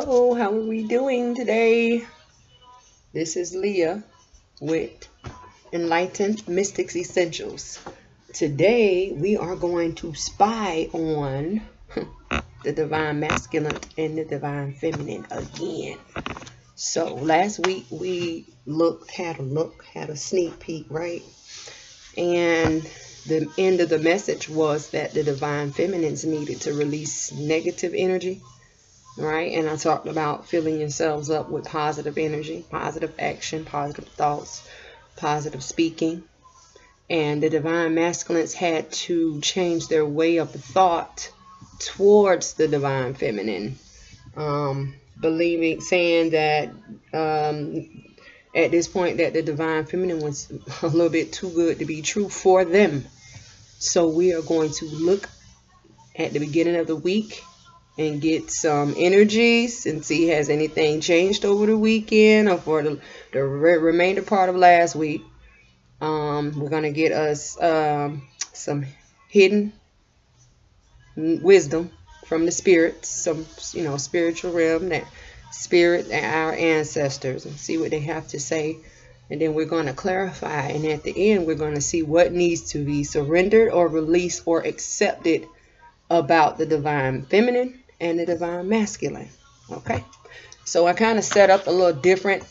Oh, how are we doing today? This is Leah with Enlightened Mystics Essentials. Today we are going to spy on the Divine Masculine and the Divine Feminine again. So last week we had a sneak peek, right? And the end of the message was that the Divine Feminines needed to release negative energy. Right, and I talked about filling yourselves up with positive energy, positive action, positive thoughts, positive speaking. And the Divine Masculines had to change their way of thought towards the Divine Feminine, saying that at this point that the Divine Feminine was a little bit too good to be true for them. So we are going to look at the beginning of the week and get some energies and see has anything changed over the weekend or for the remainder part of last week. We're going to get us some hidden wisdom from the spirits, some spiritual realm, that spirit and our ancestors, and see what they have to say. And then we're going to clarify, and at the end we're going to see what needs to be surrendered or released or accepted about the Divine Feminine and the Divine Masculine. Okay, so I kind of set up a little different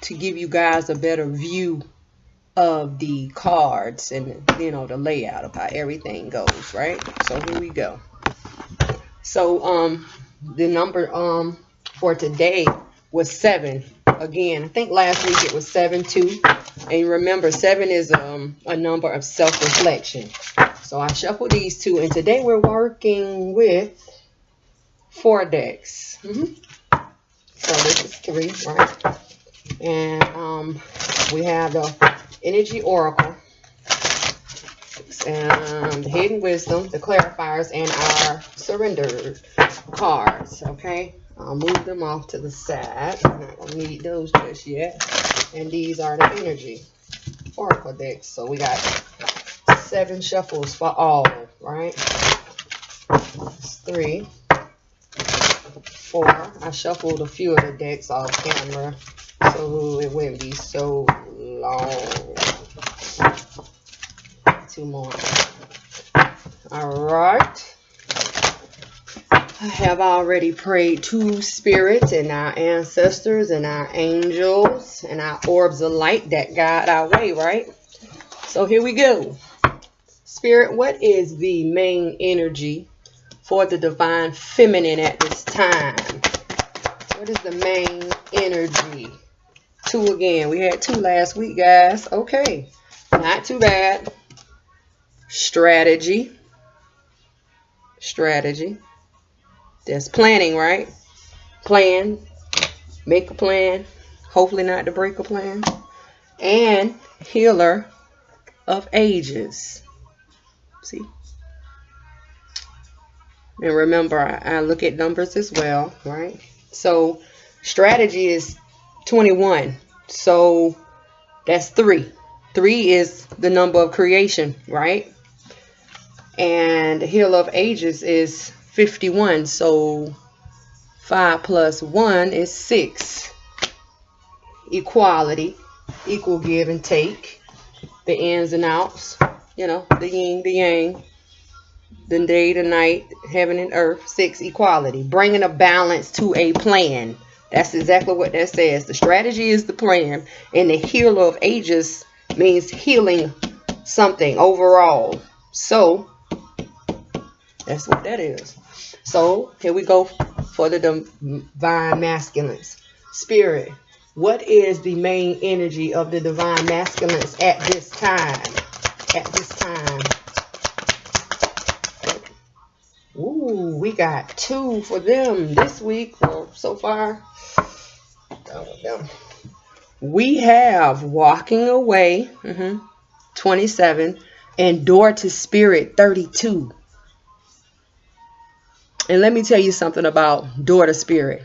to give you guys a better view of the cards and the layout of how everything goes, right? So here we go. So the number for today was 7. Again, I think last week it was 7-2, and remember 7 is a number of self-reflection. So I shuffled these 2, and today we're working with 4 decks. So this is 3, right? And we have the Energy Oracle, and the Hidden Wisdom, the Clarifiers, and our Surrender cards. Okay, I'll move them off to the side. I'm not going to need those just yet. And these are the Energy Oracle decks. So we got 7 shuffles for all, right? That's 3, 4. I shuffled a few of the decks off camera so it wouldn't be so long. 2 more. Alright. I have already prayed to Spirit and our ancestors and our angels and our orbs of light that guide our way, right? So here we go. Spirit, what is the main energy for the Divine Feminine at this time? What is the main energy? 2 again. We had 2 last week, guys. Okay. Not too bad. Strategy. That's planning, right? Plan. Make a plan. Hopefully not to break a plan. And Healer of Ages. See? And remember, I look at numbers as well, right? So strategy is 21. So that's 3. 3 is the number of creation, right? And the Healer of Ages is 51. So 5 plus 1 is 6. Equality, equal give and take. The ins and outs, the yin, the yang. The day, the night, heaven and earth. 6, equality. Bringing a balance to a plan. That's exactly what that says. The strategy is the plan. And the Healer of Ages means healing something overall. So, that's what that is. So, here we go for the Divine Masculines. Spirit, what is the main energy of the Divine Masculines at this time? Ooh, we got 2 for them this week. Well, so far, we have Walking Away, 27, and Door to Spirit, 32. And let me tell you something about Door to Spirit.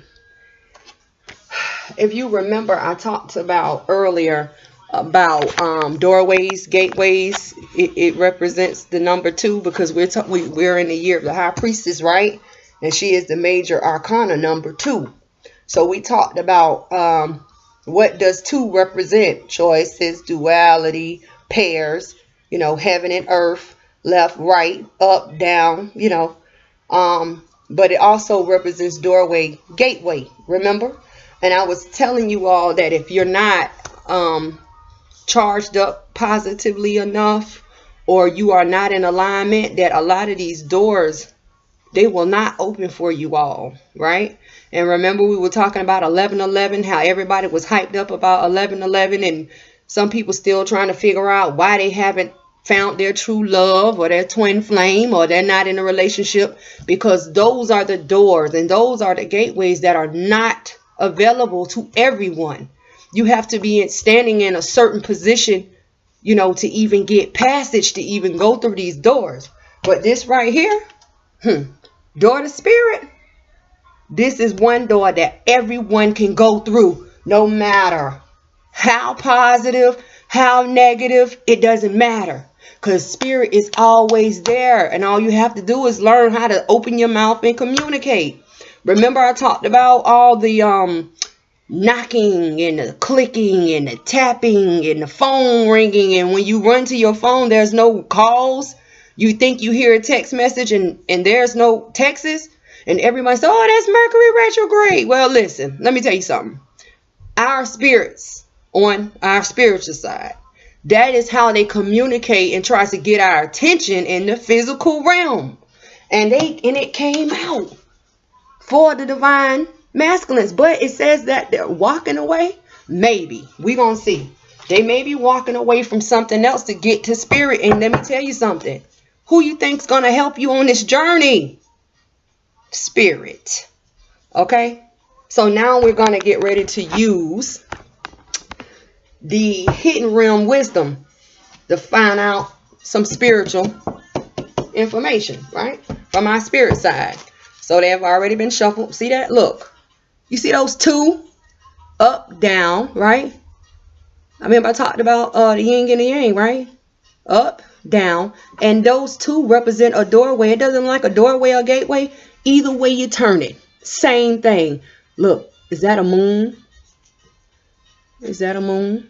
If you remember, I talked about earlier about doorways, gateways. It represents the number 2 because we're in the year of the High Priestess, right? And she is the major arcana, number 2. So we talked about what does 2 represent? Choices, duality, pairs, you know, heaven and earth, left, right, up, down, you know. But it also represents doorway, gateway, remember? And I was telling you all that if you're not charged up positively enough, or you are not in alignment, that a lot of these doors, they will not open for you all, right? And remember, we were talking about 11:11, how everybody was hyped up about 11:11, and some people still trying to figure out why they haven't found their true love or their twin flame, or they're not in a relationship, because those are the doors and those are the gateways that are not available to everyone. You have to be standing in a certain position, you know, to even get passage, to even go through these doors. But this right here, door to spirit, this is one door that everyone can go through, no matter how positive, how negative, it doesn't matter. Because spirit is always there. And all you have to do is learn how to open your mouth and communicate. Remember, I talked about all the knocking and the clicking and the tapping and the phone ringing. And when you run to your phone, there's no calls. You think you hear a text message and there's no texts. And everybody says, oh, that's Mercury retrograde. Well, listen, let me tell you something. Our spirits on our spiritual side, that is how they communicate and try to get our attention in the physical realm. And it came out for the divine masculines. But it says that they're walking away. Maybe. We're going to see. They may be walking away from something else to get to spirit. And let me tell you something. Who you think's going to help you on this journey? Spirit. Okay? So now we're going to get ready to use the hidden realm wisdom to find out some spiritual information, right? From our spirit side. So they have already been shuffled. See that? Look. You see those 2? Up, down, right? I remember I talked about the yin and the yang, right? Up, down. And those 2 represent a doorway. It doesn't like a doorway or gateway. Either way you turn it. Same thing. Look. Is that a moon? Is that a moon?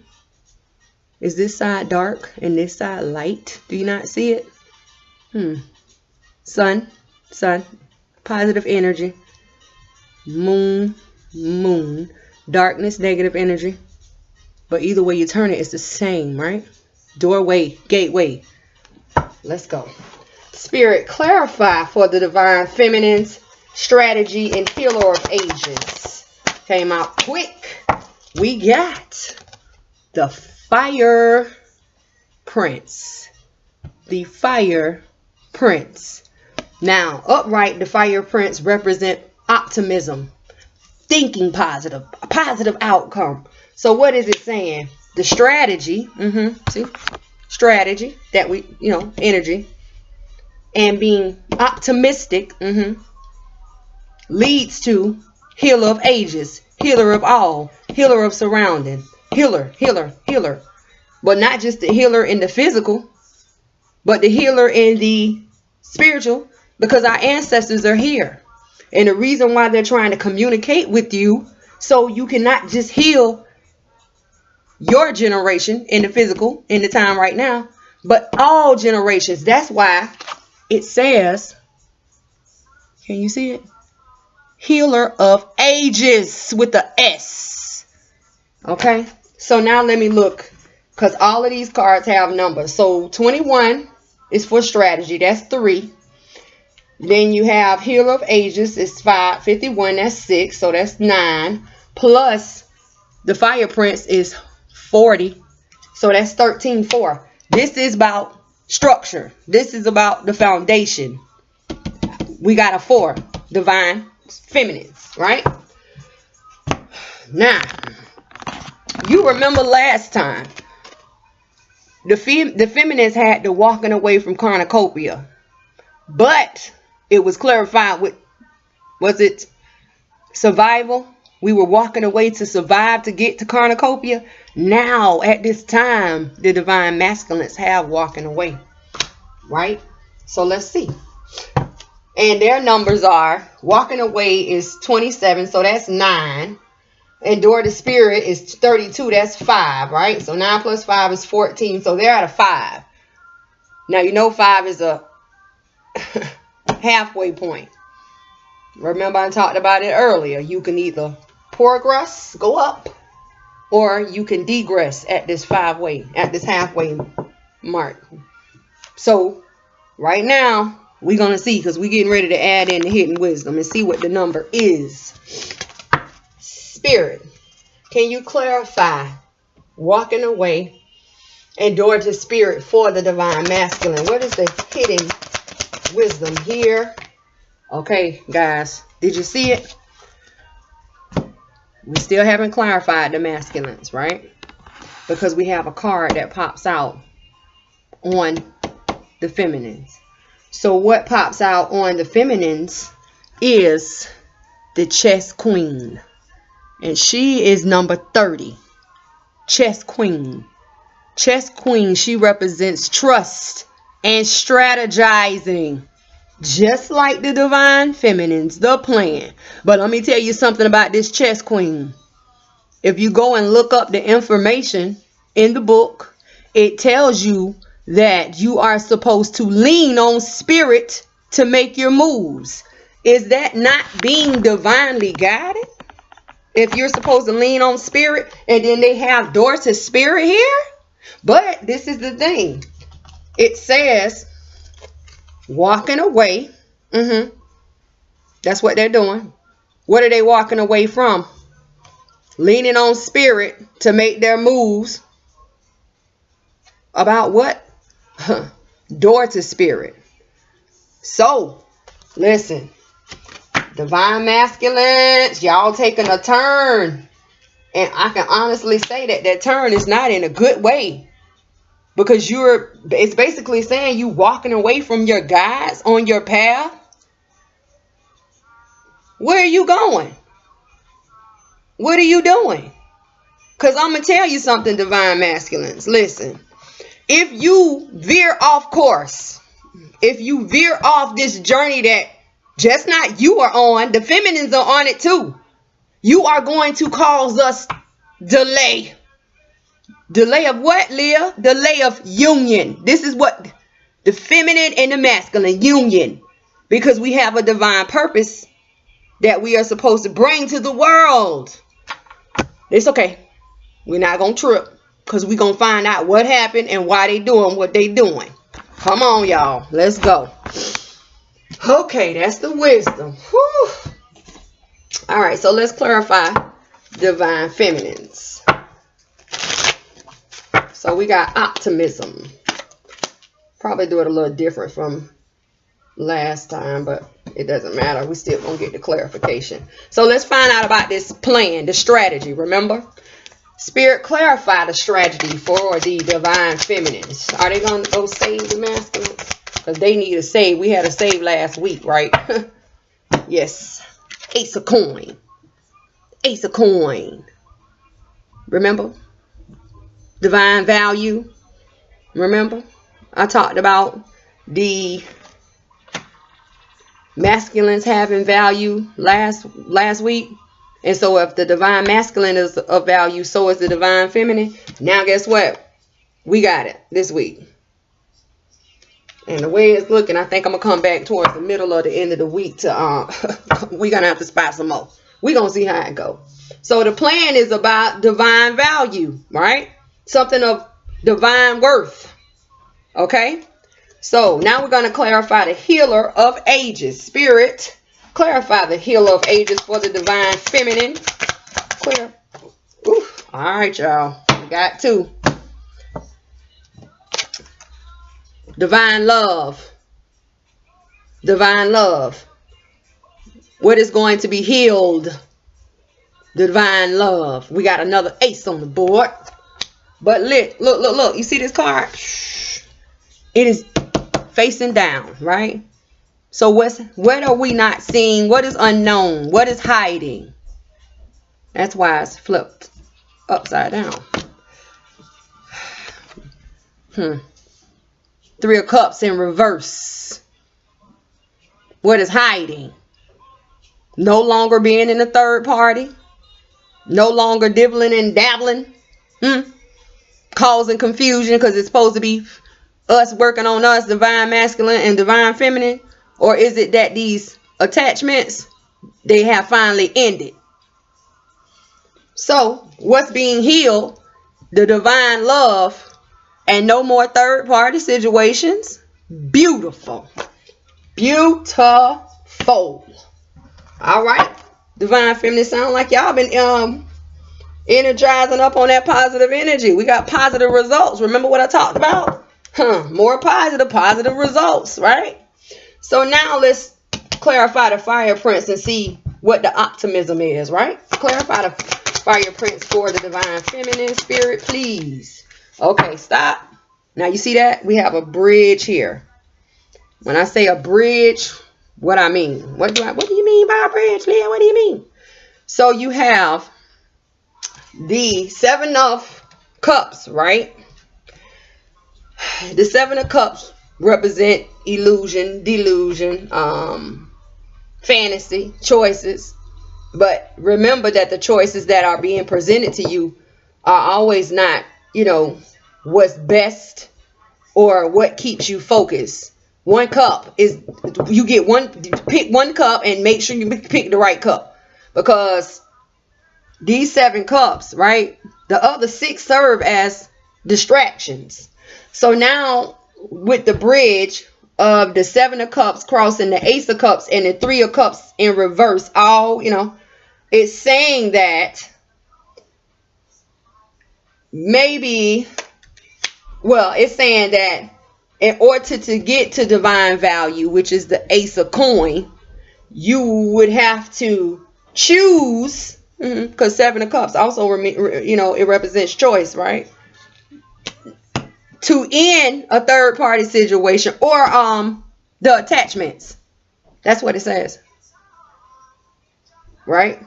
Is this side dark and this side light? Do you not see it? Sun, positive energy. Moon, darkness, negative energy. But either way you turn it, it's the same, right? Doorway, gateway. Let's go. Spirit, clarify for the divine feminines, strategy and healer of ages. Came out quick. We got the Fire Prince. The Fire Prince. Now, upright, the Fire Prince represent optimism, thinking positive, a positive outcome. So what is it saying? The strategy, see, strategy that we, energy, and being optimistic, leads to healer of ages, healer of all, healer of surrounding. Healer. But not just the healer in the physical, but the healer in the spiritual, because our ancestors are here. And the reason why they're trying to communicate with you, so you cannot just heal your generation in the physical, in the time right now, but all generations. That's why it says, can you see it? Healer of ages with the S. Okay? So now let me look, because all of these cards have numbers. So 21 is for strategy. That's 3. Then you have healer of ages. It's 5. 51, that's 6. So that's 9. Plus the Fire Prince is 40. So that's 13, 4. This is about structure. This is about the foundation. We got a 4. Divine feminines, right? Now, you remember last time, the feminists had the walking away from cornucopia. But it was clarified with, was it survival? We were walking away to survive to get to cornucopia. Now, at this time, the divine masculines have walking away. Right? So let's see. And their numbers are, walking away is 27, so that's 9. Endure the spirit is 32, that's 5, right? So 9 plus 5 is 14, so they're at a 5. Now, you know 5 is a halfway point. Remember I talked about it earlier. You can either progress, go up, or you can degress at this halfway mark. So right now we're gonna see, because we're getting ready to add in the hidden wisdom and see what the number is. Spirit, can you clarify walking away, endure to spirit for the divine masculine? What is the hidden wisdom here? Okay, guys, did you see it? We still haven't clarified the masculines, right? Because we have a card that pops out on the feminines. So what pops out on the feminines is the chess queen. And she is number 30. Chess queen. Chess queen, she represents trust and strategizing. Just like the divine feminines, the plan. But let me tell you something about this chess queen. If you go and look up the information in the book, it tells you that you are supposed to lean on spirit to make your moves. Is that not being divinely guided? If you're supposed to lean on spirit, and then they have door to spirit here? But this is the thing. It says walking away. That's what they're doing. What are they walking away from? Leaning on spirit to make their moves. About what? Door to spirit. So, listen. Divine masculines, y'all taking a turn. And I can honestly say that that turn is not in a good way. Because it's basically saying you walking away from your guides on your path. Where are you going? What are you doing? Because I'm going to tell you something, divine masculines. Listen, if you veer off course, if you veer off this journey that just not you are on, the feminines are on it too. You are going to cause us delay. Delay of what, Leah? Delay of union. This is what the feminine and the masculine union. Because we have a divine purpose that we are supposed to bring to the world. It's okay. We're not going to trip. Because we're going to find out what happened and why they doing what they doing. Come on, y'all. Let's go. Okay, that's the wisdom. Whew. All right, so let's clarify divine feminines. So we got optimism. Probably do it a little different from last time, but it doesn't matter. We still gonna get the clarification. So let's find out about this plan, the strategy. Remember, spirit, clarify the strategy for the divine feminines. Are they gonna go save the masculines? Because they need a save. We had a save last week, right? Yes. Ace of coin. Ace of coin. Remember? Divine value. Remember? I talked about the masculines having value last week. And so if the divine masculine is of value, so is the divine feminine. Now guess what? We got it this week. And the way it's looking, I think I'm going to come back towards the middle or the end of the week to, we're going to have to spot some more. We're going to see how it goes. So the plan is about divine value, right? Something of divine worth. Okay? So now we're going to clarify the healer of ages. Spirit, clarify the healer of ages for the divine feminine. Clear. Oof. All right, y'all. We got 2. Divine love. Divine love. What is going to be healed? Divine love. We got another ace on the board. But look. You see this card? It is facing down, right? So what are we not seeing? What is unknown? What is hiding? That's why it's flipped upside down. 3 of Cups in reverse. What is hiding? No longer being in a third party. No longer dibbling and dabbling. Causing confusion because it's supposed to be us working on us, divine masculine and divine feminine. Or is it that these attachments, they have finally ended? So what's being healed? The divine love and no more third party situations. Beautiful. Beautiful. All right. Divine feminine, sound like y'all been energizing up on that positive energy. We got positive results. Remember what I talked about? More positive results, right? So now let's clarify the fire prince and see what the optimism is, right? Clarify the fire prince for the divine feminine spirit, please. Okay, stop. Now you see that? We have a bridge here. When I say a bridge, what I mean? What do you mean by a bridge, Leah? What do you mean? So you have the 7 of Cups, right? The 7 of Cups represent illusion, delusion, fantasy, choices. But remember that the choices that are being presented to you are always not, what's best or what keeps you focused. One cup is, you pick one cup and make sure you pick the right cup. Because these 7 cups, right? The other 6 serve as distractions. So now with the bridge of the 7 of Cups crossing the Ace of Cups and the 3 of Cups in reverse, it's saying that it's saying that in order to get to divine value, which is the Ace of Coin, you would have to choose, because 7 of Cups also, it represents choice, right? To end a third party situation or the attachments. That's what it says. Right?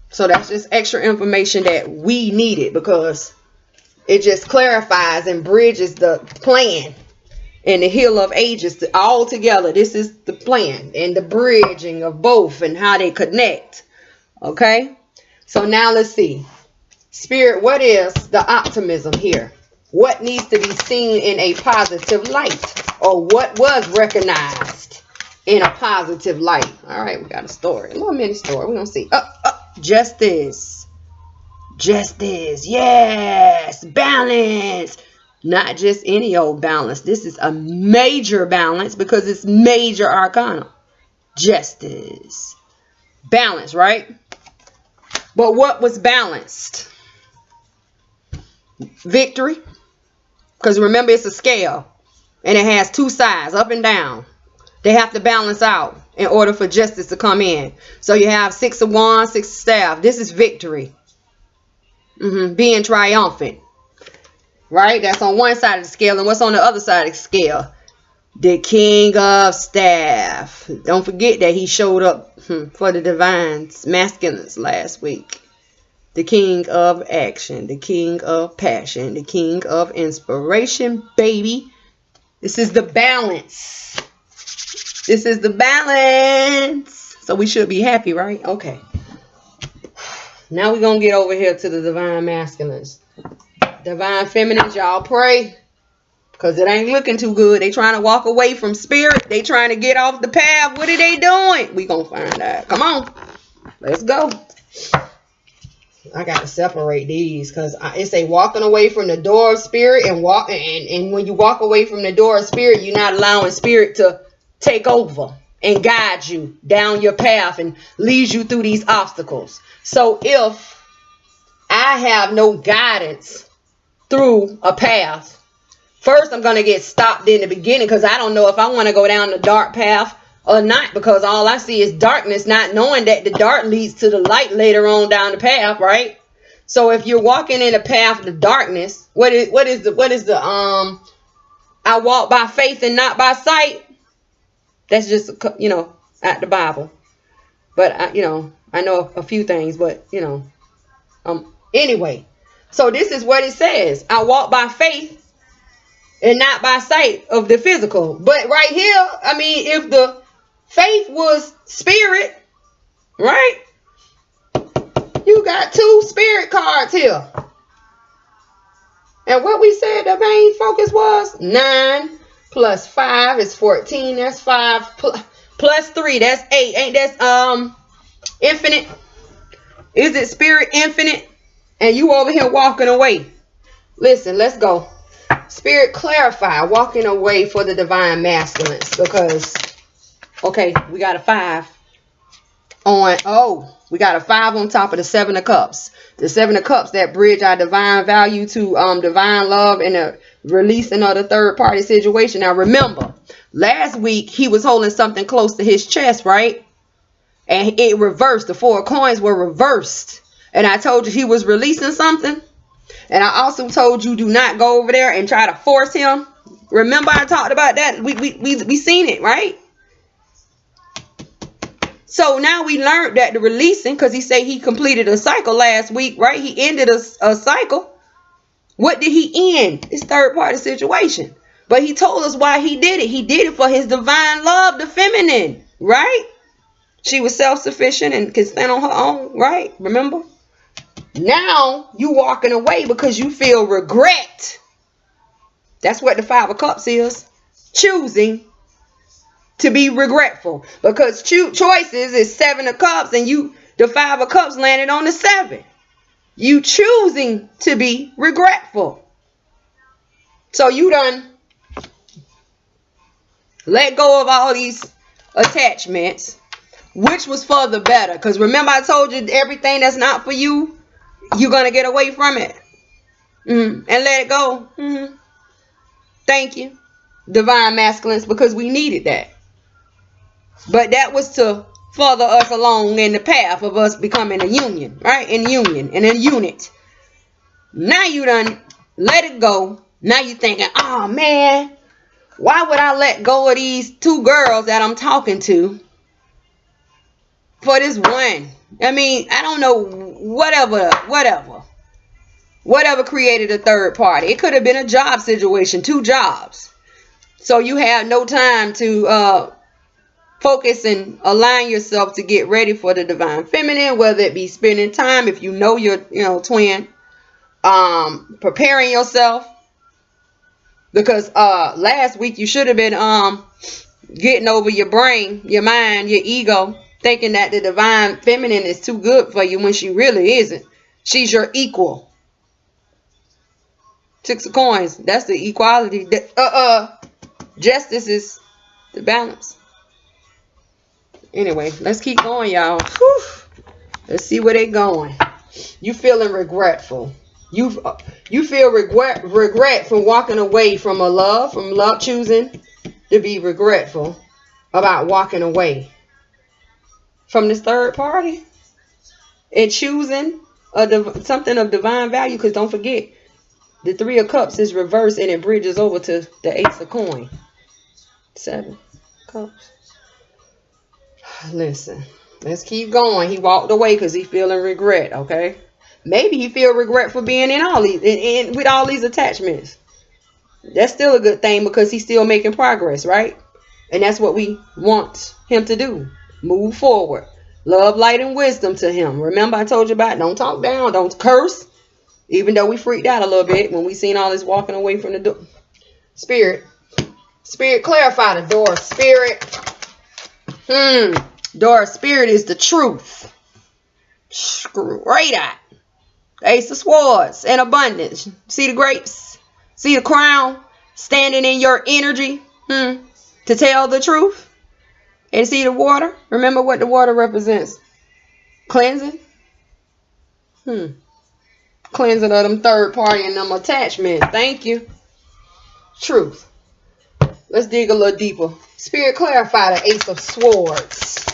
So that's just extra information that we needed because it just clarifies and bridges the plan and the Hill of Ages all together. This is the plan and the bridging of both and how they connect. Okay? So now let's see. Spirit, what is the optimism here? What needs to be seen in a positive light? Or what was recognized in a positive light? All right, we got a story. A little mini story. We're going to see. Justice. Justice. Yes. Balance. Not just any old balance. This is a major balance because it's major arcana. Justice. Balance, right? But what was balanced? Victory. Because remember, it's a scale. And it has 2 sides, up and down. They have to balance out in order for justice to come in. So you have 6 of Wands, 6 of Staff. This is victory. Being triumphant. Right? That's on one side of the scale. And what's on the other side of the scale? The King of Staff. Don't forget that he showed up for the divine masculines last week. The King of Action, the King of Passion, the King of Inspiration, baby. This is the balance. This is the balance. So we should be happy, right? Okay. Now we're going to get over here to the divine masculines. Divine feminines, y'all pray. Because it ain't looking too good. They trying to walk away from spirit. They trying to get off the path. What are they doing? We going to find out. Come on. Let's go. I got to separate these because it's a walking away from the door of spirit and when you walk away from the door of spirit, you're not allowing spirit to take over and guide you down your path and lead you through these obstacles. So if I have no guidance through a path, first I'm going to get stopped in the beginning because I don't know if I want to go down the dark path or not, because all I see is darkness, not knowing that the dark leads to the light later on down the path, right? So if you're walking in a path of darkness, what is the I walk by faith and not by sight? That's just, at the Bible. But I know a few things, but anyway. So this is what it says. I walk by faith and not by sight of the physical. But right here, if the Faith was spirit, right? You got 2 spirit cards here. And what we said the main focus was 9 plus 5 is 14. That's 5 plus 3. That's 8. Ain't that infinite? Is it spirit infinite? And you over here walking away. Listen, let's go. Spirit clarify, walking away for the divine masculines. Because, okay, we got a 5 on, we got a 5 on top of the 7 of cups. The 7 of cups that bridge our divine value to divine love and the releasing of the third party situation. Now remember, last week he was holding something close to his chest, right? And it reversed. The 4 of coins were reversed. And I told you he was releasing something. And I also told you do not go over there and try to force him. Remember I talked about that? We seen it, right? So now we learned that the releasing, because he said he completed a cycle last week, right? He ended a cycle. What did he end? His third party situation. But he told us why he did it. He did it for his divine love, the feminine, right? She was self-sufficient and can stand on her own, right? Remember? Now you walking away because you feel regret. That's what the 5 of cups is. Choosing to be regretful. Because choices is 7 of cups and the 5 of cups landed on the 7. You choosing to be regretful. So you done let go of all these attachments, which was for the better. Because remember I told you everything that's not for you, you're going to get away from it. And let it go. Thank you, divine masculines, because we needed that. But that was to further us along in the path of us becoming a union, right? In union and a unit. Now you done let it go. Now you thinking, oh man, why would I let go of these 2 girls that I'm talking to for this one? I mean, I don't know, whatever created a third party. It could have been a job situation, 2 jobs. So you have no time to focus and align yourself to get ready for the divine feminine, whether it be spending time, if you know your twin, preparing yourself. Because last week you should have been getting over your brain, your mind, your ego, thinking that the divine feminine is too good for you when she really isn't. She's your equal. 6 of coins. That's the equality. Justice is the balance. Anyway, let's keep going, y'all. Let's see where they going. You feeling regretful. You feel regret from walking away from love, choosing to be regretful about walking away from this third party and choosing something of divine value. Because don't forget, the 3 of cups is reversed and it bridges over to the Ace of coin. 7 cups. Listen, let's keep going. He walked away because he feeling regret, okay? Maybe he feel regret for being in all these, with all these attachments. That's still a good thing because he's still making progress, right? And that's what we want him to do. Move forward. Love, light, and wisdom to him. Remember I told you about don't talk down, don't curse. Even though we freaked out a little bit when we seen all this walking away from the door. Spirit clarify the door. Spirit. Door of spirit is the truth. Straight out. Ace of swords and abundance. See the grapes? See the crown? Standing in your energy to tell the truth. And see the water? Remember what the water represents. Cleansing. Cleansing of them third party and them attachments. Thank you. Truth. Let's dig a little deeper. Spirit clarify the Ace of Swords.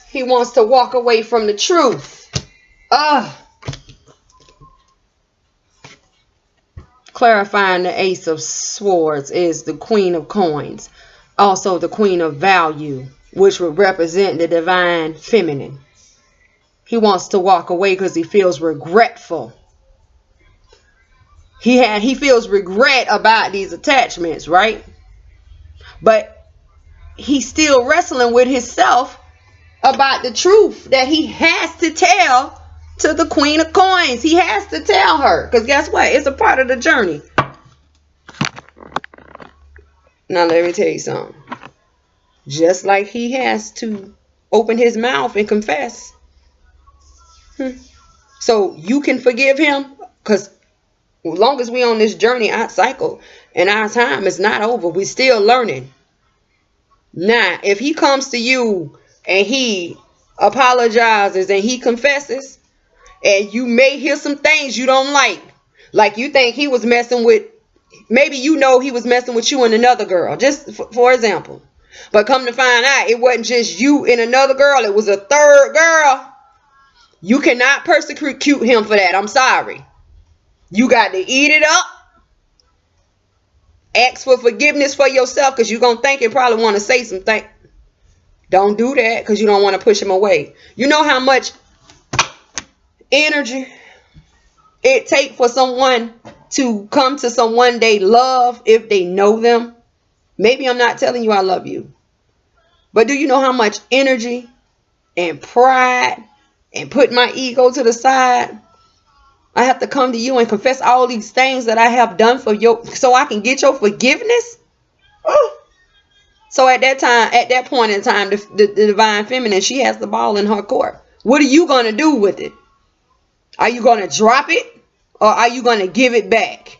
He wants to walk away from the truth. Clarifying the Ace of Swords is the Queen of Coins. Also the Queen of Value, which would represent the divine feminine. He wants to walk away because he feels regretful. He feels regret about these attachments, right? But he's still wrestling with himself about the truth that he has to tell to the Queen of Coins. He has to tell her, because guess what? It's a part of the journey. Now let me tell you something. Just like he has to open his mouth and confess. So you can forgive him, because as long as we on this journey, our cycle and our time is not over. We're still learning. Now, if he comes to you and he apologizes and he confesses, and you may hear some things you don't like you think he was messing with, maybe you know he was messing with you and another girl, just for example. But come to find out, it wasn't just you and another girl, it was a third girl. You cannot persecute him for that. I'm sorry. You got to eat it up. Ask for forgiveness for yourself, because you're going to think and probably want to say something. Don't do that, because you don't want to push him away. You know how much energy it takes for someone to come to someone they love if they know them? Maybe I'm not telling you I love you, but do you know how much energy and pride and put my ego to the side? I have to come to you and confess all these things that I have done for you so I can get your forgiveness. So at that point in time, the divine feminine, she has the ball in her court. What are you going to do with it? Are you going to drop it, or are you going to give it back?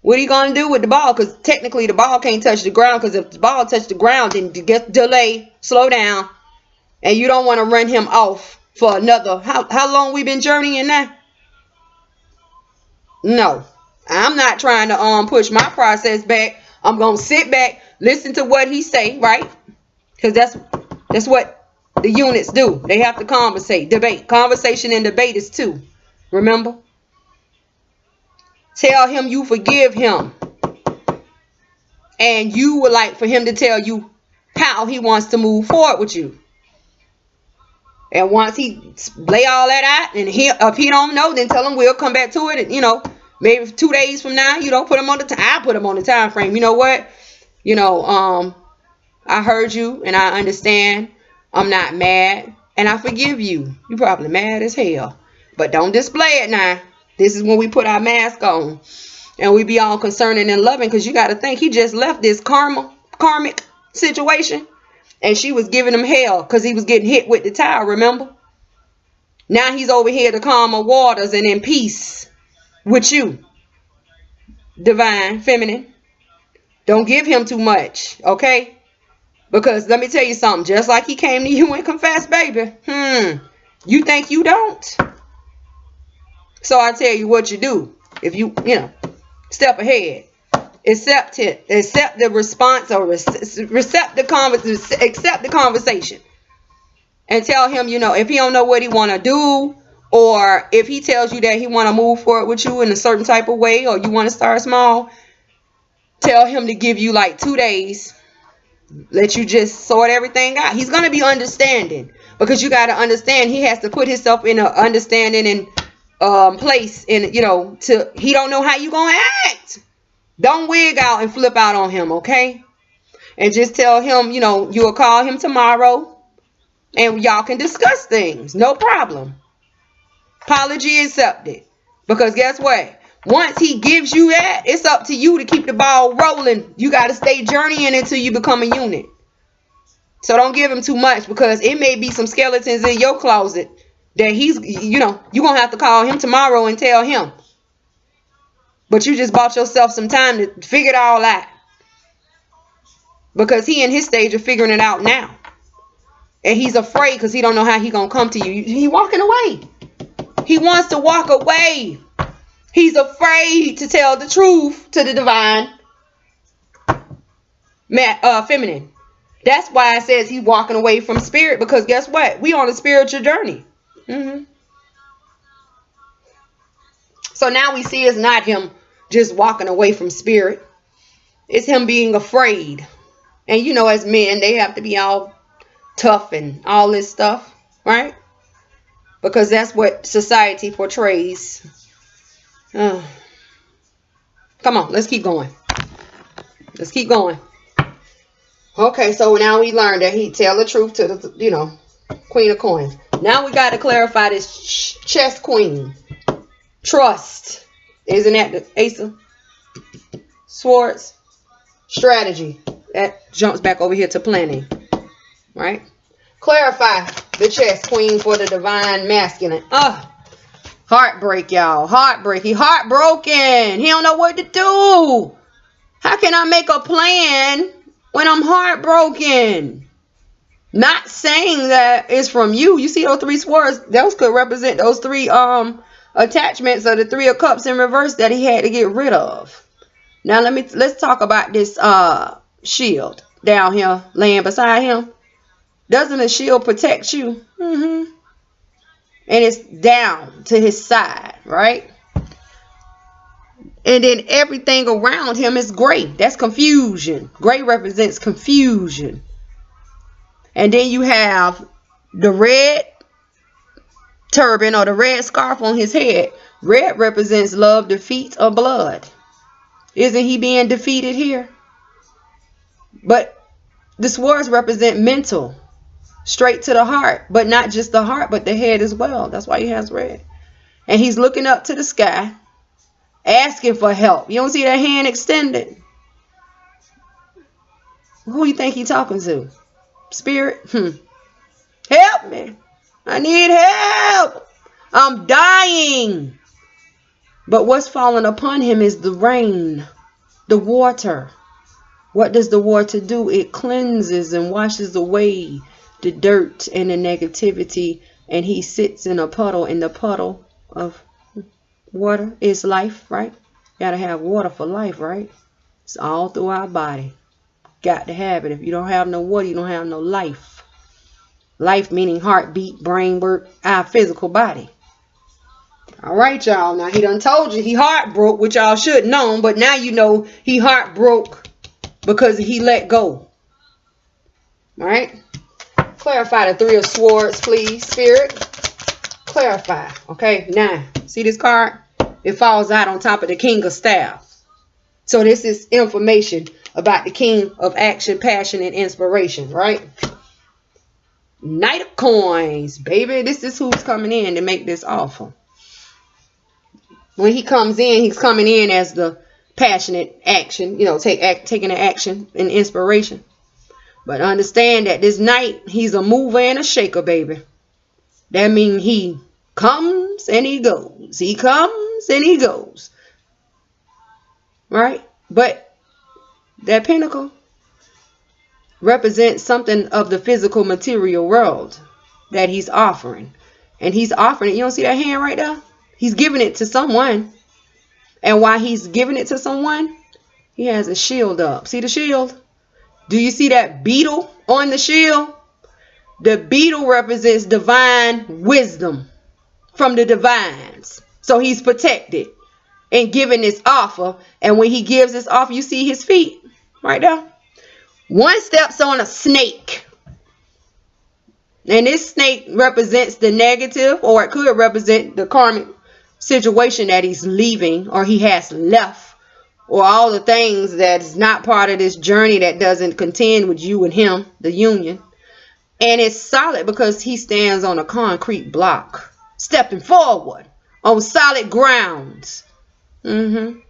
What are you going to do with the ball? Because technically the ball can't touch the ground, because if the ball touched the ground, then delay, slow down, and you don't want to run him off for another. How long we been journeying now? No, I'm not trying to push my process back. I'm going to sit back, listen to what he say, right? Because that's what the units do. They have to conversate, debate. Conversation and debate is two. Remember? Tell him you forgive him. And you would like for him to tell you how he wants to move forward with you. And once he lay all that out, and if he don't know, then tell him we'll come back to it. And, maybe 2 days from now, put him on the time. I put him on the time frame. You know what? I heard you and I understand. I'm not mad and I forgive you. You probably mad as hell, but don't display it now. This is when we put our mask on and we be all concerning and loving, because you got to think he just left this karmic situation. And she was giving him hell because he was getting hit with the towel, remember? Now he's over here to calm the waters and in peace with you. Divine feminine. Don't give him too much, okay? Because let me tell you something. Just like he came to you and confessed, baby. You think you don't? So I tell you what you do. If you step ahead. Accept it. Accept the response, or accept the conversation, and tell him, if he don't know what he want to do, or if he tells you that he want to move forward with you in a certain type of way, or you want to start small, tell him to give you like 2 days. Let you just sort everything out. He's gonna be understanding, because you got to understand he has to put himself in an understanding and place, and he don't know how you gonna act. Don't wig out and flip out on him, okay? And just tell him, you'll call him tomorrow and y'all can discuss things. No problem. Apology accepted. Because guess what? Once he gives you that, it's up to you to keep the ball rolling. You got to stay journeying until you become a unit. So don't give him too much, because it may be some skeletons in your closet that he's, you're going to have to call him tomorrow and tell him. But you just bought yourself some time to figure it all out. Because he in his stage of figuring it out now. And he's afraid because he don't know how he going to come to you. He walking away. He wants to walk away. He's afraid to tell the truth to the divine feminine. That's why it says he's walking away from spirit. Because guess what? We on a spiritual journey. So now we see it's not him just walking away from spirit. It's him being afraid. And as men, they have to be all tough and all this stuff, right? Because that's what society portrays. Come on, let's keep going. Let's keep going. Okay, so now we learned that he tell the truth to the, you know, Queen of Coins. Now we got to clarify this chess queen. Trust. Isn't that the Ace of Swords? Strategy. That jumps back over here to planning. Right? Clarify the chess queen for the divine masculine. Heartbreak, y'all. Heartbreak. He heartbroken. He don't know what to do. How can I make a plan when I'm heartbroken? Not saying that it's from you. You see those 3 swords? Those could represent those 3 attachments of the 3 of Cups in reverse that he had to get rid of. Now let's talk about this shield down here laying beside him. Doesn't the shield protect you? And it's down to his side, right? And then everything around him is gray. That's confusion. Gray represents confusion. And then you have the red turban or the red scarf on his head. Red represents love, defeat, or blood. Isn't he being defeated here? But the swords represent mental. Straight to the heart. But not just the heart, but the head as well. That's why he has red. And he's looking up to the sky, asking for help. You don't see that hand extended? Who you think he's talking to? Spirit? Help me. I need help. I'm dying. But what's falling upon him is the rain, the water. What does the water do? It cleanses and washes away the dirt and the negativity. And he sits in a puddle. And the puddle of water is life, right? Gotta have water for life, right? It's all through our body. Got to have it. If you don't have no water, you don't have no life. Life meaning heartbeat, brain work, our physical body. All right, y'all. Now, he done told you he heartbroke, which y'all should know. But now you know he heartbroke because he let go. All right? Clarify the 3 of Swords, please, Spirit. Clarify. Okay, now, see this card? It falls out on top of the King of Staff. So this is information about the King of Action, Passion, and Inspiration, right? Knight of Coins, baby. This is who's coming in to make this offer. When he comes in, he's coming in as the passionate action, you know, taking the action and inspiration. But understand that this knight, he's a mover and a shaker, baby. That means he comes and he goes. He comes and he goes. Right? But that pentacle represents something of the physical material world that he's offering. And he's offering it. You don't see that hand right there? He's giving it to someone. And while he's giving it to someone, he has a shield up. See the shield? Do you see that beetle on the shield? The beetle represents divine wisdom from the divines. So he's protected and giving this offer. And when he gives this offer, you see his feet right there. One steps on a snake. And this snake represents the negative, or it could represent the karmic situation that he's leaving or he has left, or all the things that's not part of this journey that doesn't contend with you and him, the union. And it's solid because he stands on a concrete block, stepping forward on solid grounds. Boom,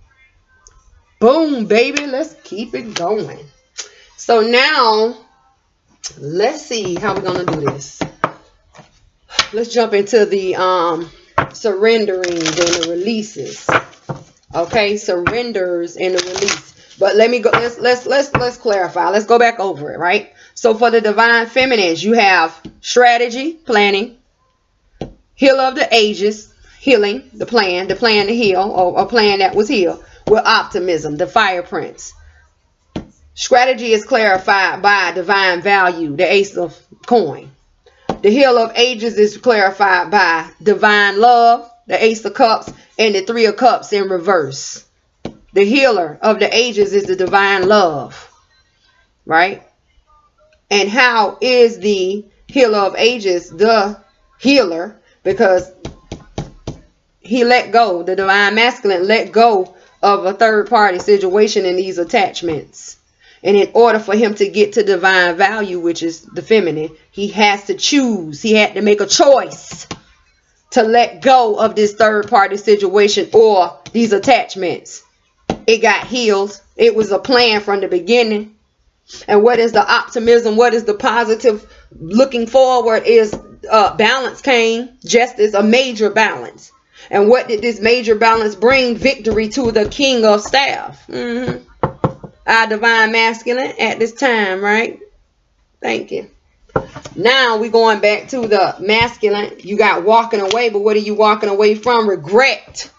baby. Let's keep it going. So now, let's see how we're going to do this. Let's jump into the surrenderings and the releases. Okay, surrenders and the release. But let me go. Let's clarify. Let's go back over it, right? So for the divine feminines, you have strategy, planning, heal of the ages, healing, the plan to heal, or a plan that was healed, with optimism, the fire prince. Strategy is clarified by divine value, the ace of coin. The heal of ages is clarified by divine love, the ace of cups, and the 3 of cups in reverse. The healer of the ages is the divine love, right? And how is the healer of ages the healer? Because he let go, the divine masculine let go of a third party situation in these attachments. And in order for him to get to divine value, which is the feminine, he has to choose. He had to make a choice to let go of this third party situation or these attachments. It got healed. It was a plan from the beginning. And what is the optimism? What is the positive looking forward is balance came, justice, a major balance. And what did this major balance bring? Victory to the king of staff. Our divine masculine at this time, right? Thank you. Now we're going back to the masculine. You got walking away, but what are you walking away from? Regret.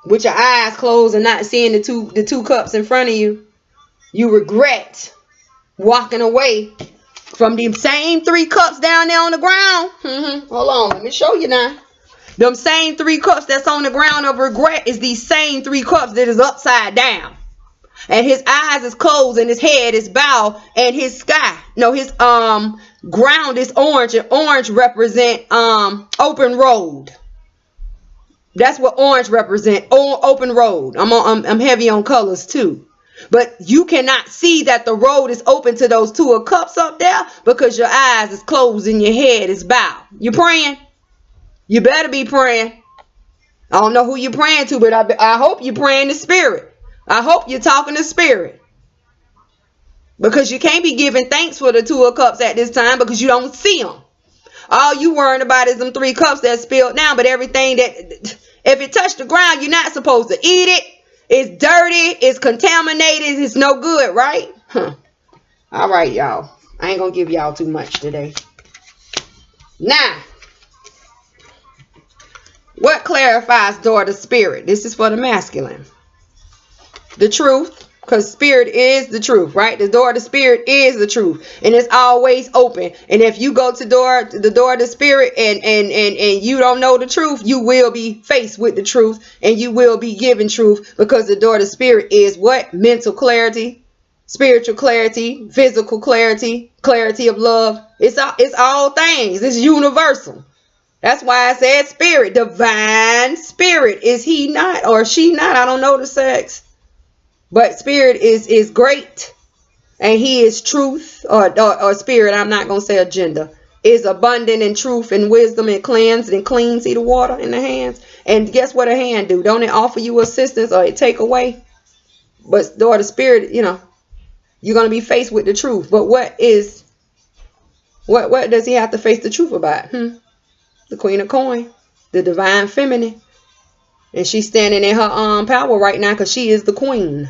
With your eyes closed and not seeing the two cups in front of you. You regret walking away from the same 3 cups down there on the ground. Hold on, let me show you now. Them same 3 cups that's on the ground of regret is these same 3 cups that is upside down. And his eyes is closed and his head is bowed and his sky. No, his ground is orange, and orange represent open road. That's what orange represent. Open road. I'm heavy on colors too. But you cannot see that the road is open to those 2 cups up there because your eyes is closed and your head is bowed. You praying? You better be praying. I don't know who you're praying to, but I hope you're praying to spirit. I hope you're talking to spirit. Because you can't be giving thanks for the 2 of cups at this time because you don't see them. All you worrying about is them 3 cups that spilled down. But everything that, if it touched the ground, you're not supposed to eat it. It's dirty. It's contaminated. It's no good, right? All right, y'all. I ain't going to give y'all too much today. Now, what clarifies door to spirit? This is for the masculine. The truth. Because spirit is the truth, right? The door to spirit is the truth. And it's always open. And if you go to the door to spirit and you don't know the truth, you will be faced with the truth. And you will be given truth. Because the door to spirit is what? Mental clarity, spiritual clarity, physical clarity, clarity of love. It's all things. It's universal. That's why I said spirit. Divine spirit. Is he not or she not? I don't know the sex. But spirit is great. And he is truth or spirit. I'm not going to say agenda. Is abundant in truth and wisdom and cleansed and clean. See the water in the hands. And guess what a hand do? Don't it offer you assistance or it take away? But door to spirit, you know, you're going to be faced with the truth. But what does he have to face the truth about? The queen of coin. The divine feminine. And she's standing in her power right now because she is the queen.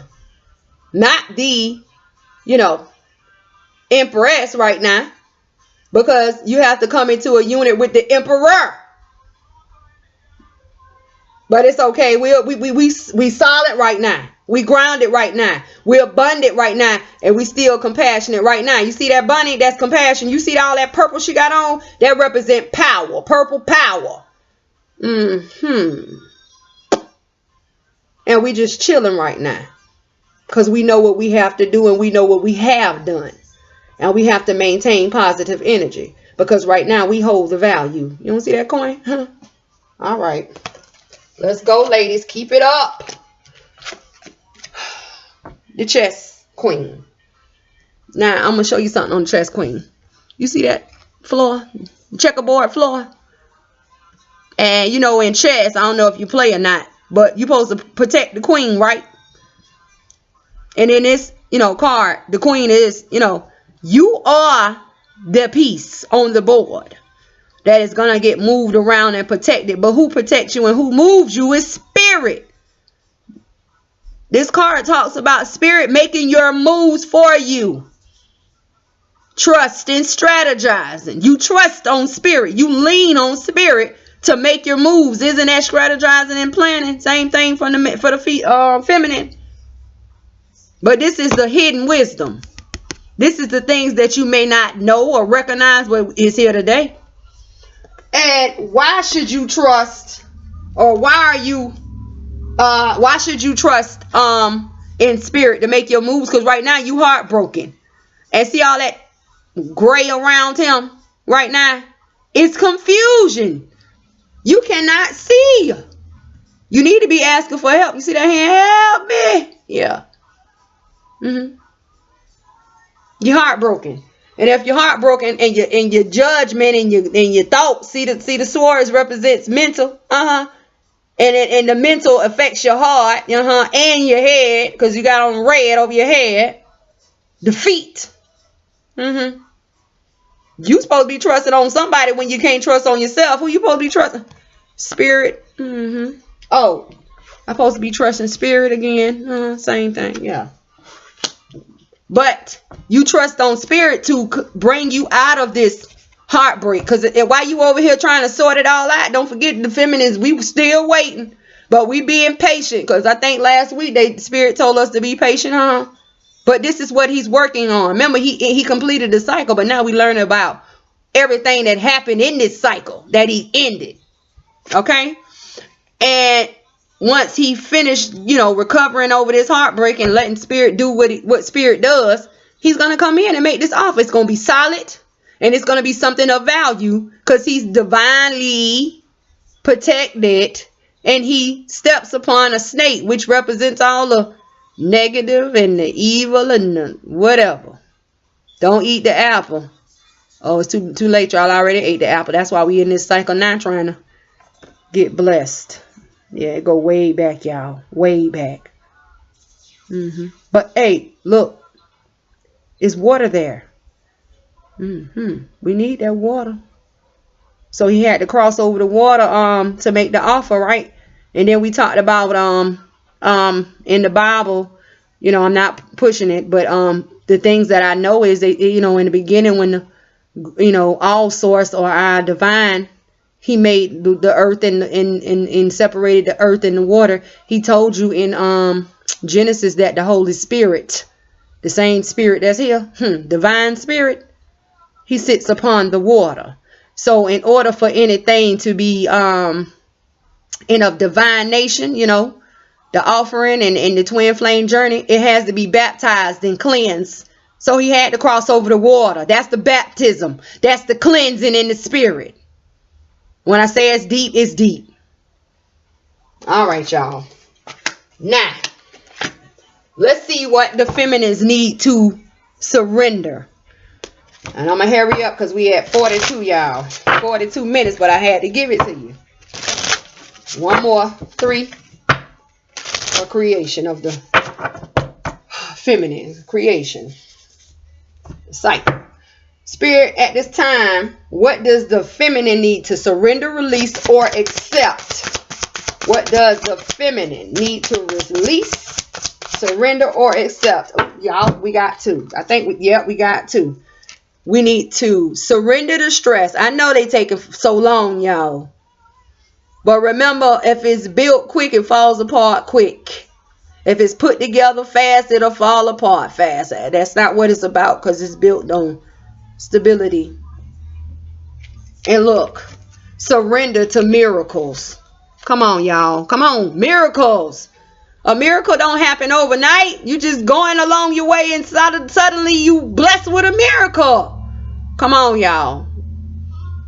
Not the, empress right now. Because you have to come into a unit with the emperor. But it's okay. We solid right now. We grounded right now. We're abundant right now. And we still compassionate right now. You see that bunny? That's compassion. You see all that purple she got on? That represent power. Purple power. And we just chilling right now. Because we know what we have to do and we know what we have done. And we have to maintain positive energy. Because right now we hold the value. You don't see that coin? All right. Let's go, ladies. Keep it up. The chess queen. Now, I'm going to show you something on the chess queen. You see that floor? Checkerboard floor? And, in chess, I don't know if you play or not. But you're supposed to protect the queen, right? And in this, card, the queen is, you are the piece on the board that is going to get moved around and protected. But who protects you and who moves you is spirit. This card talks about spirit making your moves for you. Trust and strategizing. You trust on spirit. You lean on spirit to make your moves. Isn't that strategizing and planning? Same thing for the feminine. But this is the hidden wisdom. This is the things that you may not know or recognize, but is here today. And why should you trust, or why should you trust in spirit to make your moves? Because right now you heartbroken. And see all that gray around him right now? It's confusion. You cannot see. You need to be asking for help. You see that hand? Help me. Yeah. You're heartbroken. And if you're heartbroken and your judgment and your thoughts, see the swords represents mental, and the mental affects your heart, and your head, because you got on red over your head. Defeat. You supposed to be trusting on somebody when you can't trust on yourself. Who you supposed to be trusting? Spirit. Oh, I'm supposed to be trusting spirit again. Same thing. Yeah. But you trust on spirit to bring you out of this heartbreak. Because while you over here trying to sort it all out, don't forget the feminists, we were still waiting. But we being patient. Because I think last week the spirit told us to be patient, But this is what he's working on. Remember, he completed the cycle. But now we learn about everything that happened in this cycle that he ended. Okay? And once he finished, recovering over this heartbreak and letting spirit do what spirit does, he's going to come in and make this offer. It's going to be solid, and it's going to be something of value because he's divinely protected, and he steps upon a snake, which represents all the negative and the evil and the whatever. Don't eat the apple. Oh, it's too late. Y'all already ate the apple. That's why we in this cycle now trying to get blessed. Yeah, it go way back, y'all. Way back. But hey, look. It's water there. We need that water. So he had to cross over the water to make the offer, right? And then we talked about in the Bible, I'm not pushing it, but the things that I know is that, in the beginning when all source or our divine, he made the earth and separated the earth and the water. He told you in Genesis that the Holy Spirit, the same spirit that's here, divine spirit, he sits upon the water. So in order for anything to be in a divine nation, the offering and the twin flame journey, it has to be baptized and cleansed. So he had to cross over the water. That's the baptism. That's the cleansing in the spirit. When I say it's deep, it's deep. All right, y'all. Now, let's see what the feminists need to surrender. And I'm going to hurry up because we at 42, y'all. 42 minutes, but I had to give it to you. One more, 3 for creation of the feminine creation. Cycle. Spirit, at this time, what does the feminine need to surrender, release, or accept? What does the feminine need to release, surrender, or accept? Oh, y'all, we got 2. I think, we got 2. We need to surrender the stress. I know they taking so long, y'all. But remember, if it's built quick, it falls apart quick. If it's put together fast, it'll fall apart fast. That's not what it's about because it's built on stability. And look, surrender to miracles. Come on, y'all. Come on, miracles. A miracle don't happen overnight. You just going along your way and suddenly you blessed with a miracle. Come on, y'all.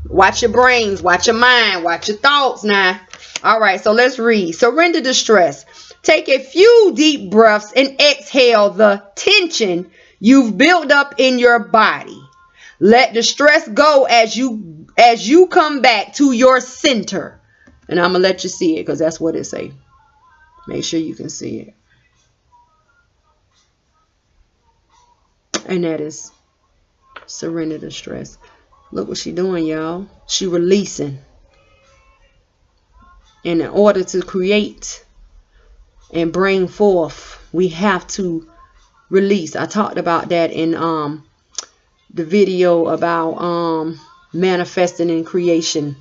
Watch your brains, watch your mind, watch your thoughts now. All right, so let's read. Surrender the stress. Take a few deep breaths and exhale the tension you've built up in your body. Let the stress go as you come back to your center. And I'm going to let you see it because that's what it say. Make sure you can see it. And that is surrender the stress. Look what she doing, y'all. She releasing. And in order to create and bring forth, we have to release. I talked about that in the video about manifesting in creation.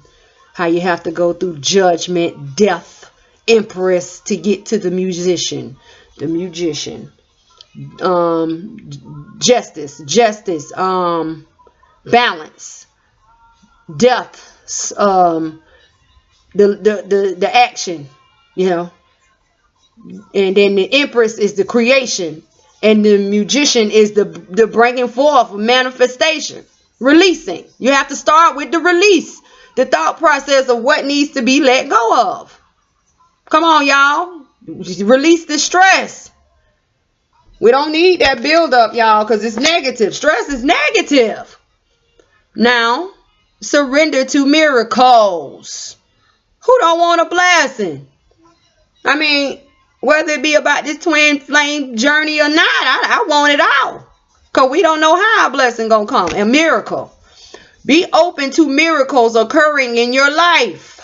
How you have to go through judgment, death, empress to get to the musician. The magician. Justice, balance, death, the action, and then the empress is the creation, and the magician is the bringing forth manifestation, releasing. You have to start with the release, the thought process of what needs to be let go of. Come on, y'all, release the stress. We don't need that buildup, y'all, because it's negative. Stress is negative. Now, surrender to miracles. Who don't want a blessing? I mean, whether it be about this twin flame journey or not, I want it all. Because we don't know how a blessing going to come. A miracle. Be open to miracles occurring in your life.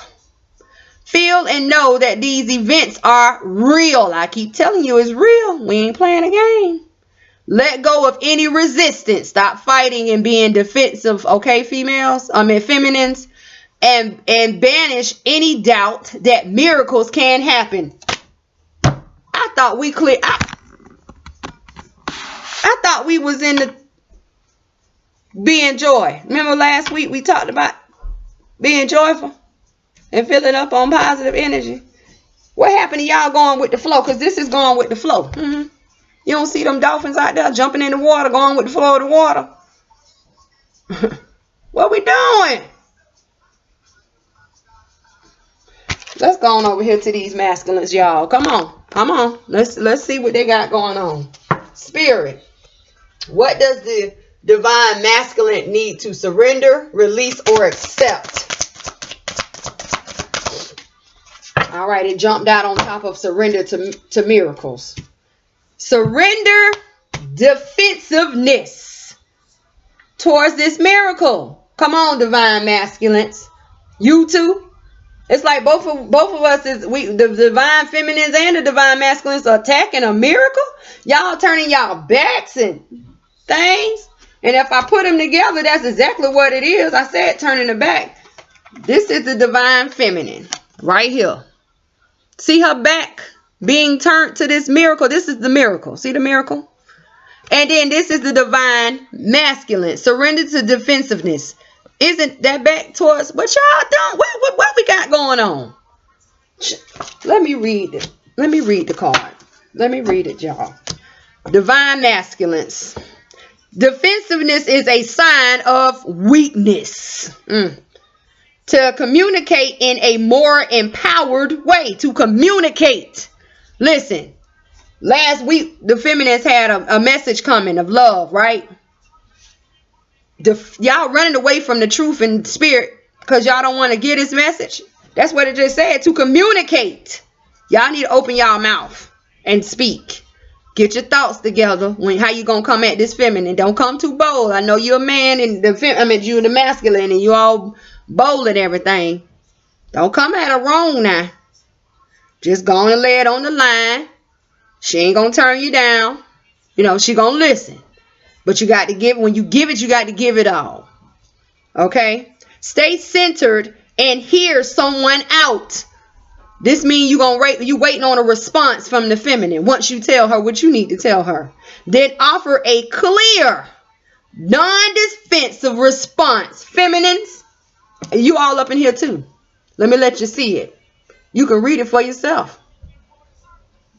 Feel and know that these events are real. I keep telling you it's real. We ain't playing a game. Let go of any resistance. Stop fighting and being defensive. Okay, feminines. And banish any doubt that miracles can happen. I thought we clear. I thought we was in the being joy. Remember last week we talked about being joyful and filling up on positive energy. What happened to y'all going with the flow? Because this is going with the flow. You don't see them dolphins out there jumping in the water, going with the flow of the water. What we doing? Let's go on over here to these masculines, y'all. Come on. Come on. Let's see what they got going on. Spirit. What does the divine masculine need to surrender, release, or accept? All right, it jumped out on top of surrender to miracles. Surrender defensiveness towards this miracle. Come on, divine masculines. You too. It's like both of us the divine feminines and the divine masculines are attacking a miracle. Y'all turning y'all backs and things. And if I put them together, that's exactly what it is. I said turning the back. This is the divine feminine right here. See her back being turned to this miracle. This is the miracle. See the miracle? And then this is the divine masculine. Surrender to defensiveness. Isn't that back towards what y'all doing? What we got going on? Let me read it. Let me read the card. Let me read it, y'all. Divine masculines. Defensiveness is a sign of weakness. To communicate in a more empowered way. To communicate. Listen. Last week, the feminists had a message coming of love, right? Y'all running away from the truth and spirit because y'all don't want to get this message. That's what it just said. To communicate. Y'all need to open y'all mouth and speak. Get your thoughts together. How you gonna come at this feminine? Don't come too bold. I know you're a man and you're the masculine and you all bold and everything. Don't come at her wrong now. Just go on and lay it on the line. She ain't gonna turn you down. She gonna listen. But you got to give, when you give it, you got to give it all. Okay? Stay centered and hear someone out. This means you waiting on a response from the feminine. Once you tell her what you need to tell her. Then offer a clear, non-defensive response. Feminines, you all up in here too. Let me let you see it. You can read it for yourself.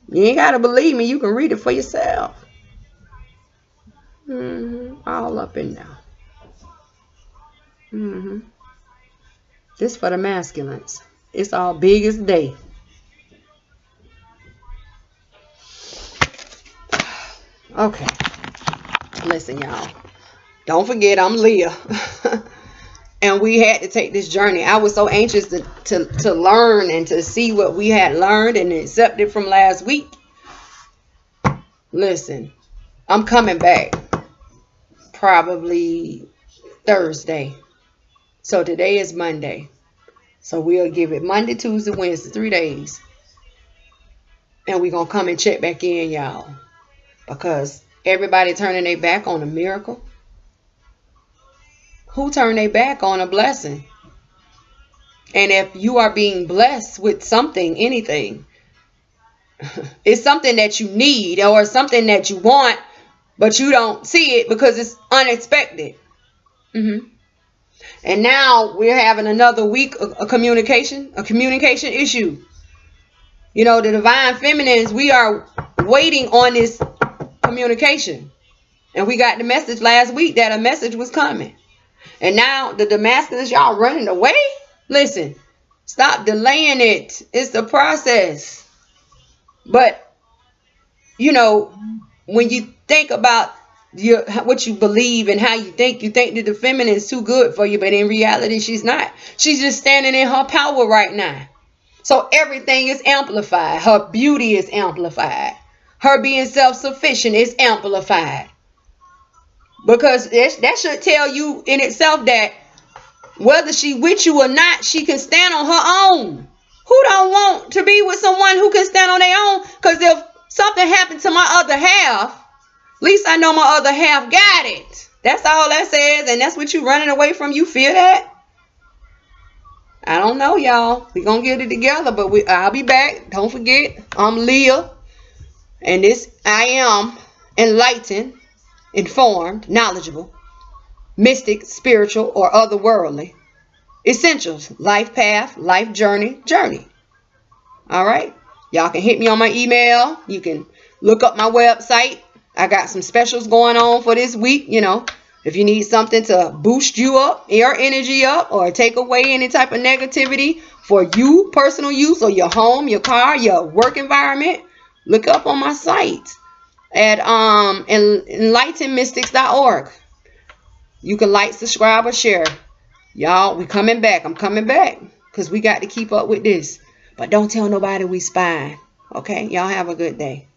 You ain't got to believe me. You can read it for yourself. All up in there. This for the masculines. It's all big as day. Okay. Listen, y'all. Don't forget I'm Leah. And we had to take this journey. I was so anxious to learn and to see what we had learned and accepted from last week. Listen, I'm coming back. Probably Thursday. So today is Monday. So we'll give it Monday, Tuesday, Wednesday, 3 days. And we're going to come and check back in, y'all. Because everybody turning their back on a miracle. Who turned their back on a blessing? And if you are being blessed with something, anything, it's something that you need or something that you want, but you don't see it because it's unexpected. And now we're having another week of a communication issue. The divine feminines, we are waiting on this communication. And we got the message last week that a message was coming. And now the Damascus, y'all running away? Listen, stop delaying it. It's the process. But, when you think about what you believe and how you think that the feminine is too good for you, but in reality she's not. She's just standing in her power right now. So everything is amplified. Her beauty is amplified. Her being self-sufficient is amplified. Because that should tell you in itself that whether she with you or not, she can stand on her own. Who don't want to be with someone who can stand on their own? Because if something happened to my other half, at least I know my other half got it. That's all that says. And that's what you running away from. You fear that? I don't know, y'all. We're going to get it together. But I'll be back. Don't forget, I'm Leah. And I am enlightened, informed, knowledgeable, mystic, spiritual, or otherworldly. Essentials, life path, life journey. All right. Y'all can hit me on my email. You can look up my website. I got some specials going on for this week. You know, if you need something to boost you up, your energy up, or take away any type of negativity for you, personal use, or your home, your car, your work environment, look up on my site at enlightenedmystics.org. You can like, subscribe, or share. Y'all, we coming back. I'm coming back because we got to keep up with this. But don't tell nobody we spying. Okay? Y'all have a good day.